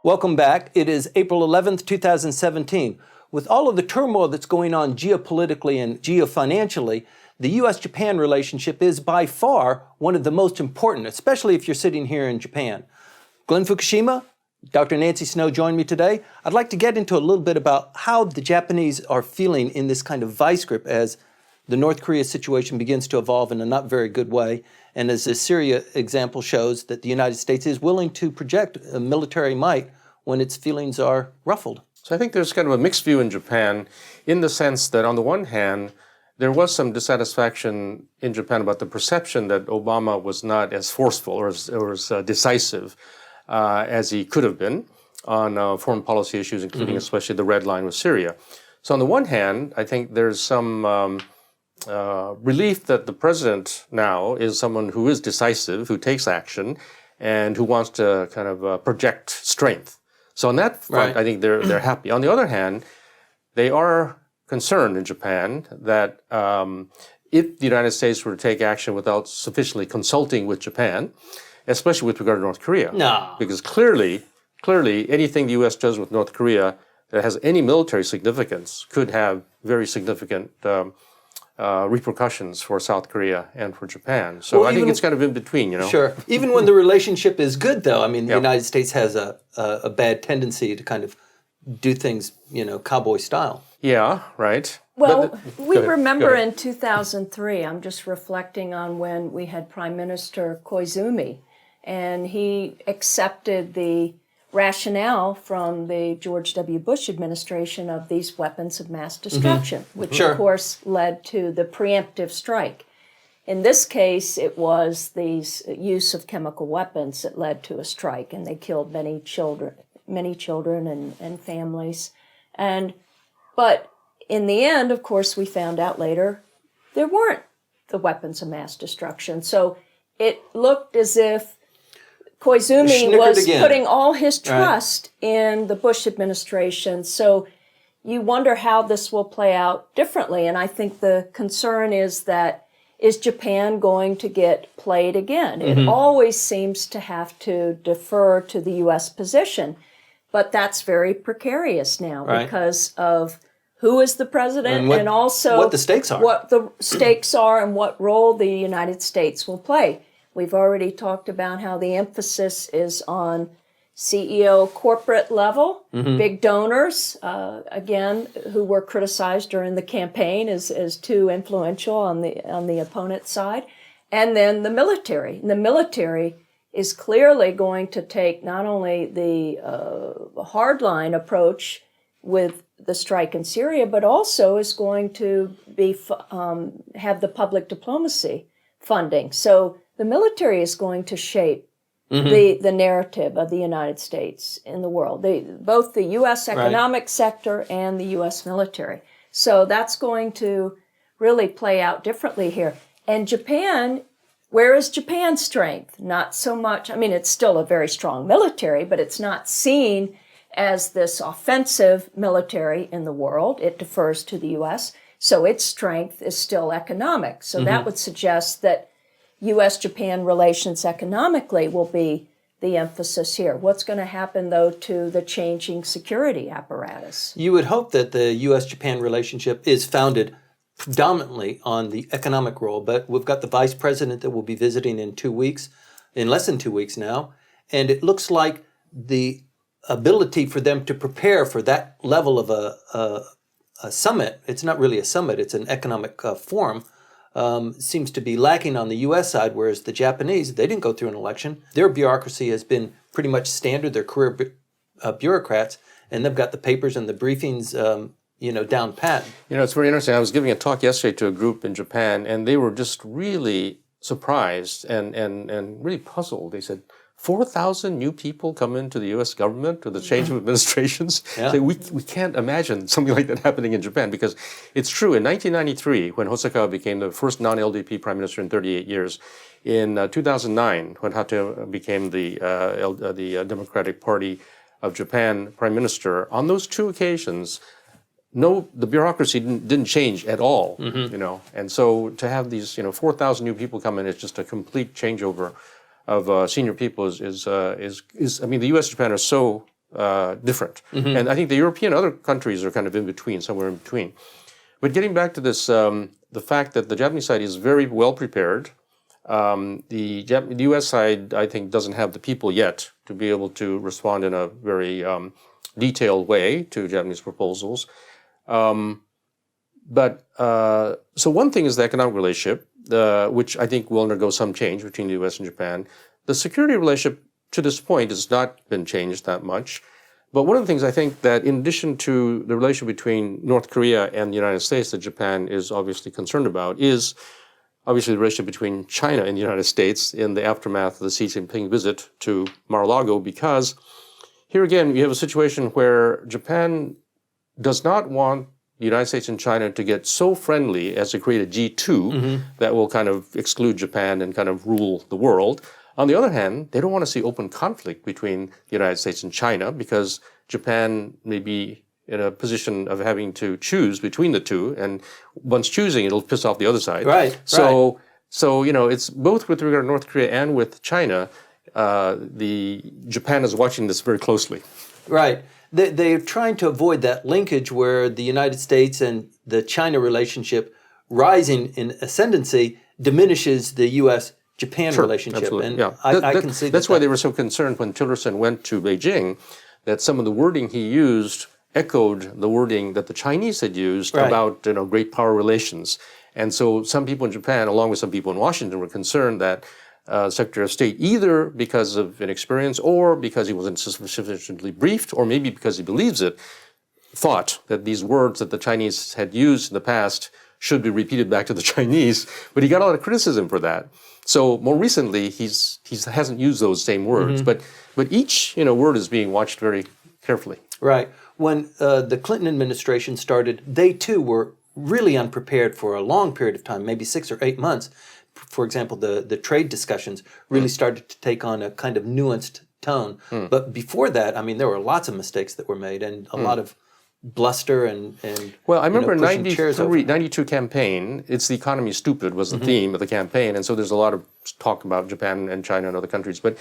Welcome back. It is April 11th, 2017. With all of the turmoil that's going on geopolitically and geofinancially, the U.S.-Japan relationship is by far one of the most important, especially if you're sitting here in Japan. Glen Fukushima, Dr. Nancy Snow joined me today. I'd like to get into a little bit about how the Japanese are feeling in this kind of vice grip as the North Korea situation begins to evolve in a not very good way, and as the Syria example shows that the United States is willing to project a military might when its feelings are ruffled. So I think there's kind of a mixed view in Japan in the sense that on the one hand, there was some dissatisfaction in Japan about the perception that Obama was not as forceful or as decisive as he could have been on foreign policy issues, including especially the red line with Syria. So on the one hand, I think there's some relief that the president now is someone who is decisive, who takes action, and who wants to kind of project strength. So on that front, I think they're happy. On the other hand, they are concerned in Japan that if the United States were to take action without sufficiently consulting with Japan, especially with regard to North Korea, because clearly anything the U.S. does with North Korea that has any military significance could have very significant repercussions for South Korea and for Japan. So well, I think it's kind of in between, you know. Sure. Even when the relationship is good, though, I mean, the United States has a bad tendency to kind of do things, you know, cowboy style. Yeah, right. Well, we remember in 2003, I'm just reflecting on when we had Prime Minister Koizumi, and he accepted the rationale from the George W. Bush administration of these weapons of mass destruction, which of course led to the preemptive strike. In this case, it was the use of chemical weapons that led to a strike, and they killed many children and families. But in the end, of course, we found out later, there weren't the weapons of mass destruction. So it looked as if Koizumi was putting all his trust in the Bush administration. So you wonder how this will play out differently. And I think the concern is that, is Japan going to get played again? It always seems to have to defer to the U.S. position. But that's very precarious now because of who is the president and also what the stakes are. What the stakes are and what role the United States will play. We've already talked about how the emphasis is on CEO corporate level, big donors, again, who were criticized during the campaign as too influential on the opponent's side, and then the military. And the military is clearly going to take not only the hardline approach with the strike in Syria, but also is going to be have the public diplomacy funding. So the military is going to shape the narrative of the United States in the world, both the U.S. economic sector and the U.S. military. So that's going to really play out differently here. And Japan, where is Japan's strength? Not so much, I mean, it's still a very strong military, but it's not seen as this offensive military in the world. It defers to the U.S., so its strength is still economic. So that would suggest that U.S.-Japan relations economically will be the emphasis here. What's going to happen, though, to the changing security apparatus? You would hope that the U.S.-Japan relationship is founded predominantly on the economic role, but we've got the vice president that will be visiting in less than 2 weeks now, and it looks like the ability for them to prepare for that level of a summit, it's not really a summit, it's an economic forum, seems to be lacking on the U.S. side, whereas the Japanese, they didn't go through an election. Their bureaucracy has been pretty much standard. They're career bureaucrats, and they've got the papers and the briefings, down pat. You know, it's very interesting. I was giving a talk yesterday to a group in Japan, and they were just really surprised and really puzzled. They said, 4,000 new people come into the U.S. government with the change of administrations. So we can't imagine something like that happening in Japan, because it's true. In 1993, when Hosokawa became the first non-LDP prime minister in 38 years, in 2009, when Hatta became the Democratic Party of Japan prime minister, on those two occasions, the bureaucracy didn't change at all, you know. And so to have these, 4,000 new people come in, it's just a complete changeover of senior people is I mean, the U.S. and Japan are so different. And I think the European other countries are kind of in between, somewhere in between. But getting back to this, the fact that the Japanese side is very well prepared. The U.S. side, I think, doesn't have the people yet to be able to respond in a very detailed way to Japanese proposals. So one thing is the economic relationship, which I think will undergo some change between the U.S. and Japan. The security relationship to this point has not been changed that much. But one of the things I think that in addition to the relationship between North Korea and the United States that Japan is obviously concerned about is obviously the relationship between China and the United States in the aftermath of the Xi Jinping visit to Mar-a-Lago, because here again, you have a situation where Japan does not want the United States and China to get so friendly as to create a G2 that will kind of exclude Japan and kind of rule the world. On the other hand, they don't want to see open conflict between the United States and China because Japan may be in a position of having to choose between the two, and once choosing, it'll piss off the other side. Right. So it's both with regard to North Korea and with China. Japan is watching this very closely. Right. They're trying to avoid that linkage where the United States and the China relationship rising in ascendancy diminishes the U.S.-Japan relationship. Absolutely. And Yeah. I can see that's why they were so concerned when Tillerson went to Beijing that some of the wording he used echoed the wording that the Chinese had used about great power relations. And so some people in Japan, along with some people in Washington, were concerned that Secretary of State, either because of inexperience or because he wasn't sufficiently briefed, or maybe because he believes it, thought that these words that the Chinese had used in the past should be repeated back to the Chinese. But he got a lot of criticism for that. So more recently, he hasn't used those same words. But each word is being watched very carefully. Right. When the Clinton administration started, they too were really unprepared for a long period of time, maybe 6 or 8 months. For example, the trade discussions really started to take on a kind of nuanced tone. But before that, I mean, there were lots of mistakes that were made and a lot of bluster and well, I remember pushing chairs over. 92 campaign, It's the Economy Stupid was the theme of the campaign. And so there's a lot of talk about Japan and China and other countries. But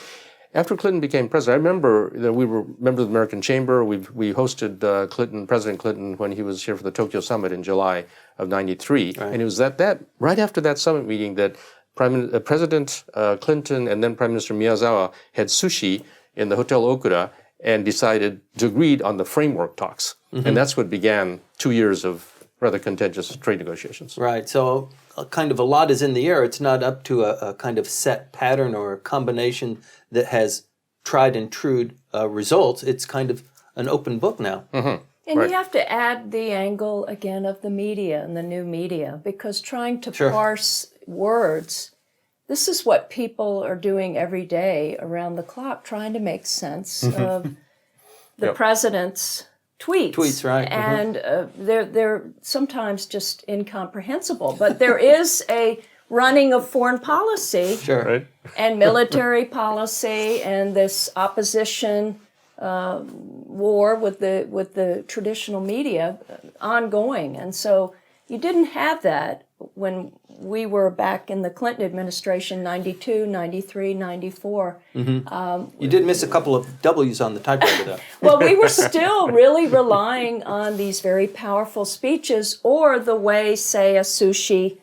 after Clinton became president, I remember that we were members of the American Chamber. We hosted President Clinton when he was here for the Tokyo Summit in July of '93, and it was right after that summit meeting that President Clinton and then Prime Minister Miyazawa had sushi in the Hotel Okura and decided to agree on the framework talks, and that's what began 2 years of rather contentious trade negotiations. Right. So a lot is in the air. It's not up to a kind of set pattern or a combination that has tried and true results. It's kind of an open book now. And you have to add the angle again of the media and the new media, because trying to parse words, this is what people are doing every day around the clock, trying to make sense of the president's tweets. Right. And they're sometimes just incomprehensible. But there is a running of foreign policy and military policy and this opposition war with the traditional media ongoing. And so you didn't have that when we were back in the Clinton administration, 92, 93, 94. You did miss a couple of W's on the typewriter, though. Well, we were still really relying on these very powerful speeches or the way, say, a sushi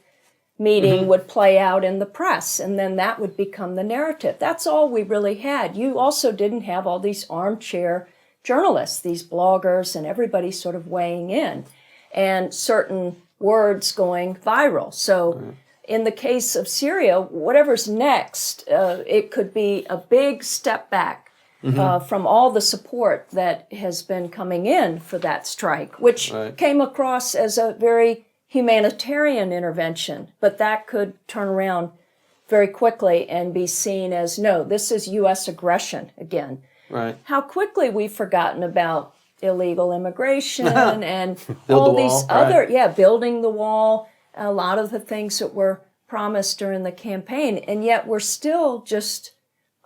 meeting would play out in the press, and then that would become the narrative. That's all we really had. You also didn't have all these armchair journalists, these bloggers, and everybody sort of weighing in, and certain words going viral. So in the case of Syria, whatever's next, it could be a big step back from all the support that has been coming in for that strike, which came across as a very humanitarian intervention, but that could turn around very quickly and be seen as, no, this is U.S. aggression again. Right. How quickly we've forgotten about illegal immigration and all these other, building the wall, a lot of the things that were promised during the campaign, and yet we're still just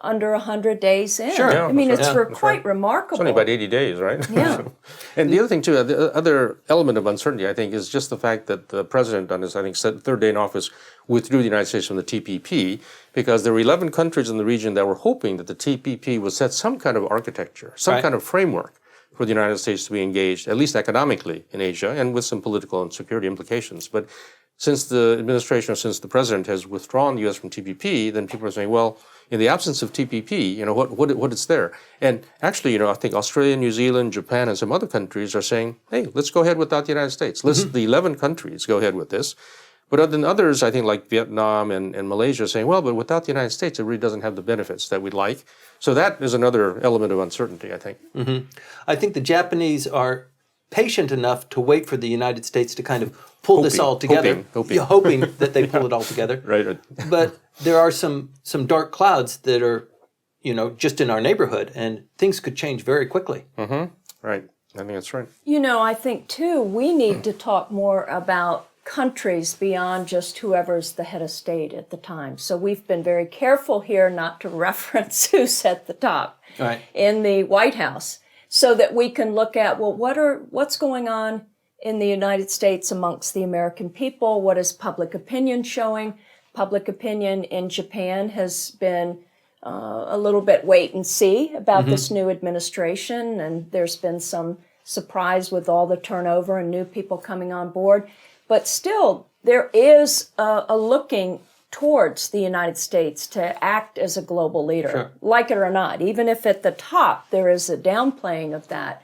under 100 days in. Sure. Yeah, I mean, that's it's right. Yeah, that's quite right. remarkable. It's only about 80 days, right? Yeah. And the other thing, too, the other element of uncertainty, I think, is just the fact that the president, on his, I think, third day in office, withdrew the United States from the TPP because there were 11 countries in the region that were hoping that the TPP would set some kind of architecture, some kind of framework for the United States to be engaged, at least economically, in Asia, and with some political and security implications. But since the administration, or since the president has withdrawn the U.S. from TPP, then people are saying, well, in the absence of TPP, what is there? And actually, I think Australia, New Zealand, Japan, and some other countries are saying, hey, let's go ahead without the United States. Let's the 11 countries go ahead with this. But then others, I think, like Vietnam and Malaysia, are saying, well, but without the United States, it really doesn't have the benefits that we'd like. So that is another element of uncertainty, I think. I think the Japanese are patient enough to wait for the United States to kind of pull this all together. Hoping that they pull it all together. Right. But there are some dark clouds that are, just in our neighborhood, and things could change very quickly. Right. I think that's right. I think, too, we need to talk more about countries beyond just whoever's the head of state at the time. So we've been very careful here not to reference who's at the top in the White House, so that we can look at, well, what's going on in the United States amongst the American people? What is public opinion showing? Public opinion in Japan has been a little bit wait and see about this new administration, and there's been some surprise with all the turnover and new people coming on board. But still, there is a looking towards the United States to act as a global leader, like it or not. Even if at the top there is a downplaying of that.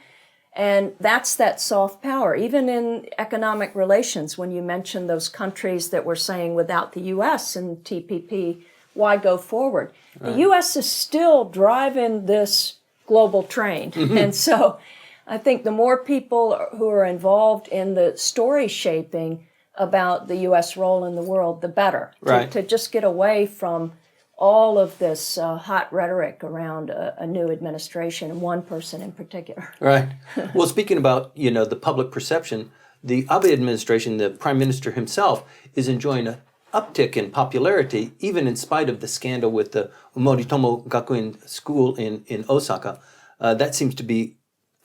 And that's that soft power. Even in economic relations, when you mention those countries that were saying without the U.S. and TPP, why go forward? The U.S. is still driving this global train. And so I think the more people who are involved in the story shaping about the U.S. role in the world, the better. To just get away from all of this hot rhetoric around a new administration and one person in particular. Right. Well, speaking about, the public perception, the Abe administration, the prime minister himself, is enjoying an uptick in popularity, even in spite of the scandal with the Moritomo Gakuin School in Osaka. That seems to be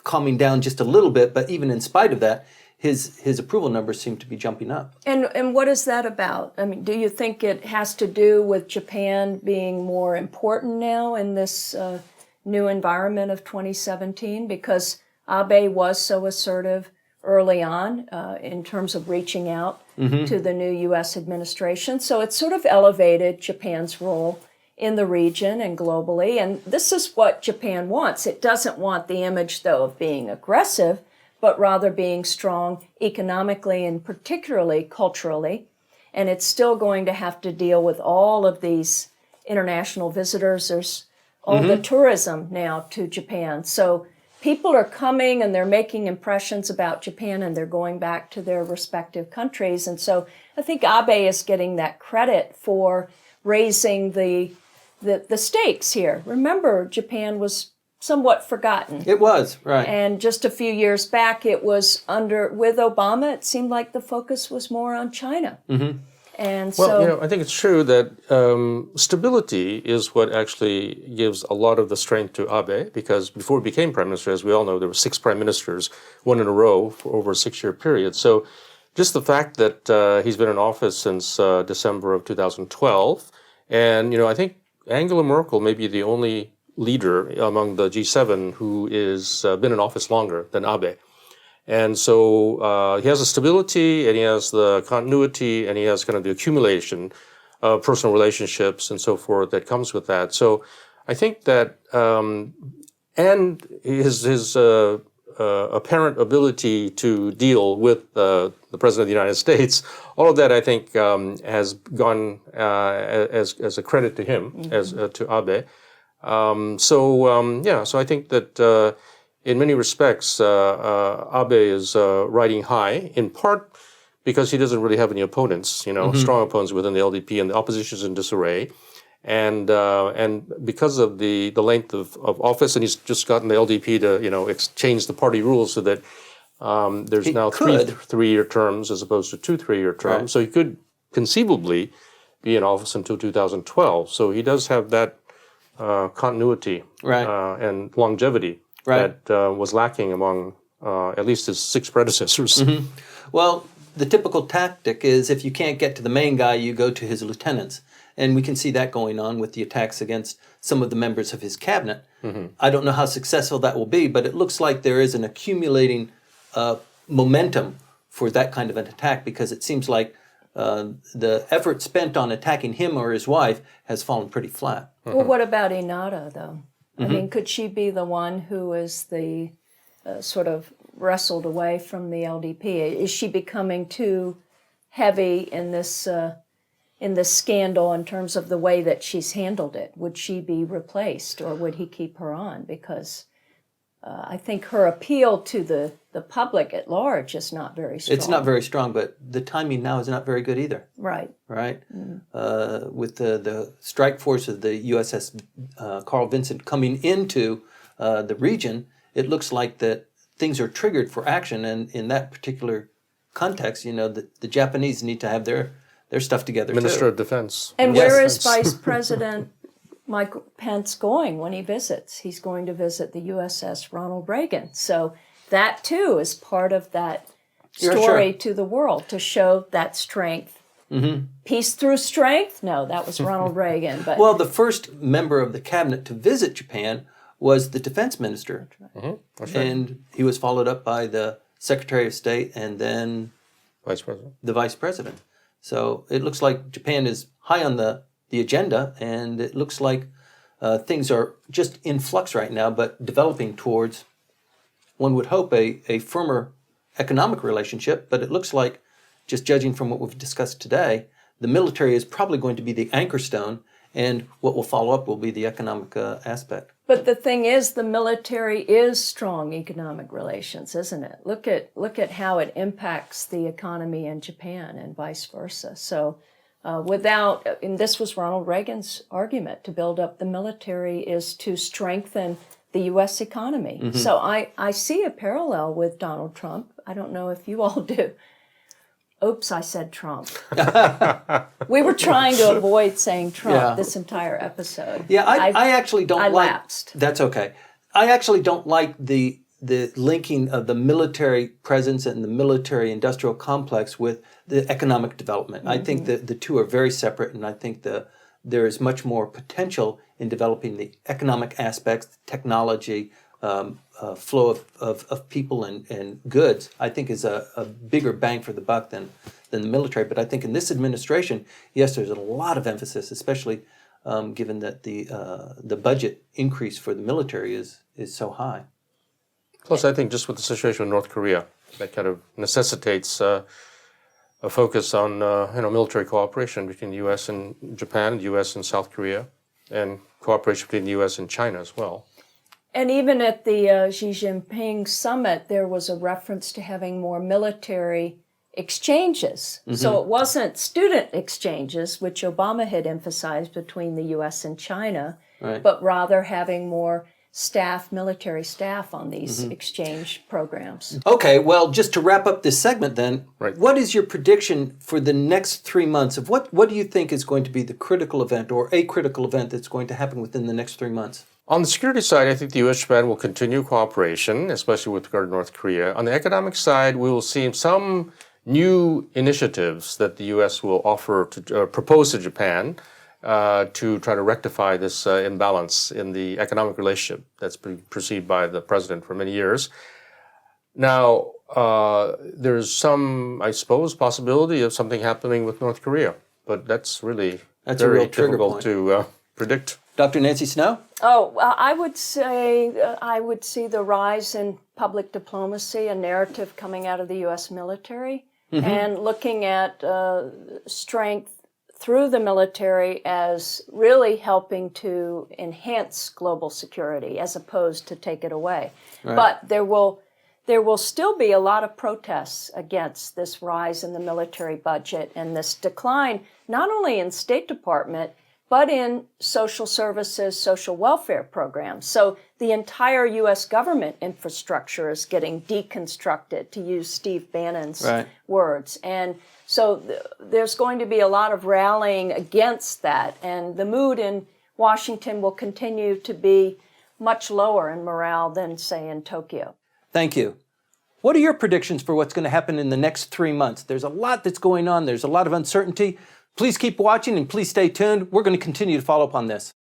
calming down just a little bit, but even in spite of that, his approval numbers seem to be jumping up. And what is that about? I mean, do you think it has to do with Japan being more important now in this new environment of 2017? Because Abe was so assertive early on in terms of reaching out to the new U.S. administration. So it sort of elevated Japan's role in the region and globally. And this is what Japan wants. It doesn't want the image, though, of being aggressive, but rather being strong economically and particularly culturally. And it's still going to have to deal with all of these international visitors. There's all the tourism now to Japan. So people are coming and they're making impressions about Japan and they're going back to their respective countries. And so I think Abe is getting that credit for raising the stakes here. Remember, Japan was somewhat forgotten. It was, right. And just a few years back, it was with Obama, it seemed like the focus was more on China. And so, I think it's true that stability is what actually gives a lot of the strength to Abe, because before he became prime minister, as we all know, there were 6 prime ministers, one in a row for over a 6-year period. So just the fact that he's been in office since December of 2012, and, I think Angela Merkel may be the only leader among the G7 who is been in office longer than Abe. And so he has the stability, and he has the continuity, and he has kind of the accumulation of personal relationships and so forth that comes with that. So I think that, and his apparent ability to deal with the President of the United States, all of that I think has gone as a credit to him, as to Abe. So I think that in many respects, Abe is riding high, in part because he doesn't really have any opponents, strong opponents within the LDP, and the opposition is in disarray. And because of the length of office, and he's just gotten the LDP to, change the party rules so that there's now 3 3-year terms as opposed to 2 3-year terms. Right. So he could conceivably be in office until 2012. So he does have that continuity Right. and longevity Right. that was lacking among at least his 6 predecessors. Well, the typical tactic is if you can't get to the main guy, you go to his lieutenants. And we can see that going on with the attacks against some of the members of his cabinet. I don't know how successful that will be, but it looks like there is an accumulating momentum for that kind of an attack, because it seems like the effort spent on attacking him or his wife has fallen pretty flat. Well, what about Inada, though? I mean, could she be the one who is the sort of wrestled away from the LDP? Is she becoming too heavy in this scandal in terms of the way that she's handled it? Would she be replaced, or would he keep her on? Because I think her appeal to the public at large is not very strong. It's not very strong, but the timing now is not very good either. Right. Right? With the strike force of the USS Carl Vinson coming into the region, it looks like that things are triggered for action. And in that particular context, the Japanese need to have their stuff together Minister too. of Defense. And Yes. where is Vice President Mike Pence going when he visits? He's going to visit the USS Ronald Reagan. So that, too, is part of that story to the world, to show that strength. Peace through strength? No, that was Ronald Reagan. But Well, the first member of the cabinet to visit Japan was the defense minister. That's right. And he was followed up by the Secretary of State and then Vice President. the Vice President. So it looks like Japan is high on the agenda, and it looks like things are just in flux right now, but developing towards, one would hope, a firmer economic relationship. But it looks like, just judging from what we've discussed today, the military is probably going to be the anchor stone, and what will follow up will be the economic aspect. But the thing is, the military is strong economic relations, isn't it? Look at how it impacts the economy in Japan and vice versa. So and this was Ronald Reagan's argument, to build up the military is to strengthen the U.S. economy. So I see a parallel with Donald Trump. I don't know if you all do. Oops, I said Trump. We were trying to avoid saying Trump this entire episode. Yeah, I actually don't I like... lapsed. That's okay. I actually don't like the linking of the military presence and the military industrial complex with the economic development. I think that the two are very separate, and I think there is much more potential in developing the economic aspects, technology, flow of people and goods. I think is a bigger bang for the buck than the military. But I think in this administration, yes, there's a lot of emphasis, especially given that the budget increase for the military is so high. Plus, I think just with the situation with North Korea, that kind of necessitates a focus on military cooperation between the U.S. and Japan, the U.S. and South Korea, and cooperation between the U.S. and China as well. And even at the Xi Jinping summit, there was a reference to having more military exchanges. So it wasn't student exchanges, which Obama had emphasized between the U.S. and China, but rather having more military staff on these exchange programs. Okay, well, just to wrap up this segment then, what is your prediction for the next 3 months of what do you think is going to be the critical event or a critical event that's going to happen within the next 3 months? On the security side, I think the U.S.-Japan will continue cooperation, especially with regard to North Korea. On the economic side, we will see some new initiatives that the U.S. will offer to propose to Japan to try to rectify this imbalance in the economic relationship that's been perceived by the president for many years. Now, there's some, I suppose, possibility of something happening with North Korea, but that's really a very real trigger difficult point to predict. Dr. Nancy Snow? Oh, well, I would say I would see the rise in public diplomacy, a narrative coming out of the U.S. military, and looking at strength through the military as really helping to enhance global security as opposed to take it away. But there will still be a lot of protests against this rise in the military budget and this decline, not only in State Department, but in social services, social welfare programs. So the entire U.S. government infrastructure is getting deconstructed, to use Steve Bannon's words. And so there's going to be a lot of rallying against that. And the mood in Washington will continue to be much lower in morale than, say, in Tokyo. Thank you. What are your predictions for what's going to happen in the next 3 months? There's a lot that's going on. There's a lot of uncertainty. Please keep watching and please stay tuned. We're going to continue to follow up on this.